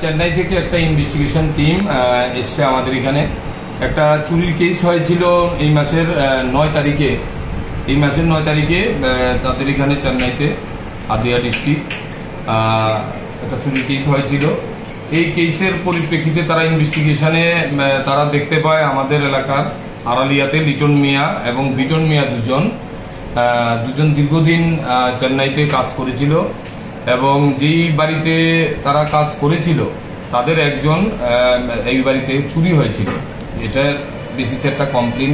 চেন্নাই থেকে একটা investigation team এসছে আমাদের এখানে। একটা চুরির কেস হয়েছিল এই মাসের 9 তারিখে। এই মাসের 9 তারিখে তাদের এখানে চেন্নাইতে আদিয়া ডিস্ট্রিক্ট একটা চুরির কেস হয়েছিল। এই কেসের পরিপ্রেক্ষিতে তারা ইনভেস্টিগেশনে তারা দেখতে পায় আমাদের এলাকার আড়ালিয়াতে লিটন মিয়া এবং বিটন মিয়া দুজন দীর্ঘদিন চেন্নাইতে কাজ করেছিল এবং যেই বাড়িতে তারা কাজ করেছিল তাদের একজন এই বাড়িতে চুরি হয়েছিল। এটার বেসিসে একটা কমপ্লেন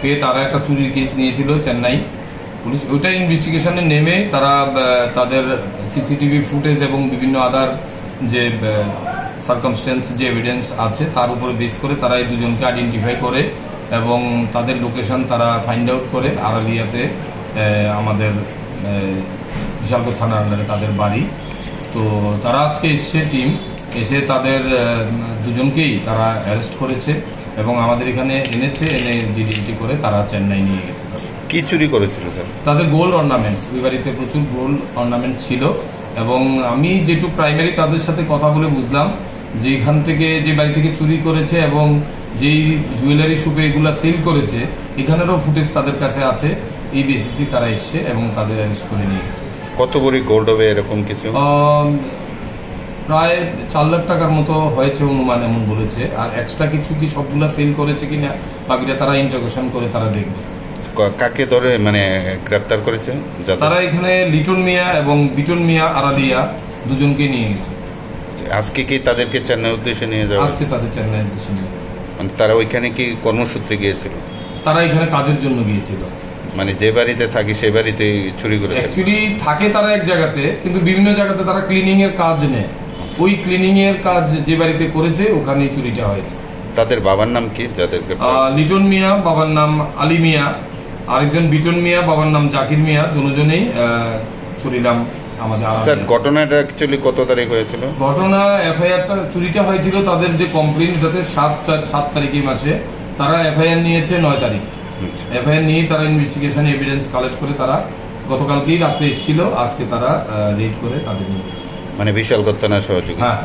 পেয়ে তারা একটা চুরির কেস নিয়েছিল চেন্নাই পুলিশ। ওইটার ইনভেস্টিগেশনে নেমে তারা তাদের সিসিটিভি ফুটেজ এবং বিভিন্ন আদার যে সার্কামস্টেন্স যে এভিডেন্স আছে তার উপরে বেস করে তারা এই দুজনকে আইডেন্টিফাই করে এবং তাদের লোকেশন তারা ফাইন্ড আউট করে আড়ালিয়াতে আমাদের বিশালগড় থানার আন্ডারে তাদের বাড়ি। তো তারা আজকে এসছে টিম এসে তাদের দুজনকেই তারা অ্যারেস্ট করেছে এবং আমাদের এখানে এনেছে, এনে জিডি করে তারা চেন্নাই নিয়ে গেছে। কি চুরি করেছিল স্যার? তাদের গোল্ড অর্নামেন্টস, ওই বাড়িতে প্রচুর গোল্ড অর্নামেন্ট ছিল এবং আমি যেটুকু প্রাইমারি তাদের সাথে কথা বলে বুঝলাম যে এখান থেকে যে বাড়ি থেকে চুরি করেছে এবং যেই জুয়েলারি শপে এগুলা সেল করেছে এখানেরও ফুটেজ তাদের কাছে আছে। এই বেসিসে তারা এসছে এবং তাদের অ্যারেস্ট করে নিয়ে গেছে। কত ভরি গোল্ড হবে এরকম কিছু? প্রায় 4 লাখ টাকার মতো হয়েছে অনুমান এমন বলেছে। আর এক্সট্রা কিছু কি সবগুলা সেল করেছে কিনা বাকিটা তারা ইন্টারোগেশন করে তারা দেখবে। কাকে ধরে মানে গ্রেপ্তার করেছে? তারা এখানে লিটন মিয়া এবং বিটন মিয়া আরাদিয়া দুজনকে নিয়ে গেছে। আজকে কি তাদেরকে চেন্নাই উদ্দেশ্যে নিয়ে যাবে? আজকে তাদের চেন্নাই উদ্দেশ্যে নিয়ে যাবে। মানে তারা ওইখানে কি কর্মসূত্রে গিয়েছিল? তারা এখানে কাজের জন্য গিয়েছিল। মানে যে বাড়িতে থাকি সেই বাড়িতে চুরি করেছে? অ্যাকচুয়ালি থাকে তারা এক জায়গাতে, কিন্তু বিভিন্ন জায়গাতে তারা ক্লিনিং এর কাজ নেয়। ওই ক্লিনিং এর কাজ যে বাড়িতে করেছে ওখানেই চুরিটা হয়েছে। তাদের বাবার নাম কি? যাদেরকে লিটন মিয়া বাবার নাম আলী মিয়া, আরেকজন বিটন মিয়া বাবার নাম জাকির মিয়া, দুজনেই চুরিলাম আমাদের। স্যার ঘটনাটা অ্যাকচুয়ালি কত তারিখ হয়েছিল? ঘটনা এফআইআরটা চুরিটা হয়েছিল তাদের যে কমপ্লেন এটাতে 7 তারিখ এই মাসে। তারা এফআইআর নিয়েছে 9 তারিখ। এফআইআর নিয়ে তারা ইনভেস্টিগেশন এভিডেন্স কালেক্ট করে তারা গতকালকেই রাত্রে এসেছিল, আজকে তারা রেড করে তাদের নিয়ে। মানে বিশালগড় থানার সহযোগী। হ্যাঁ।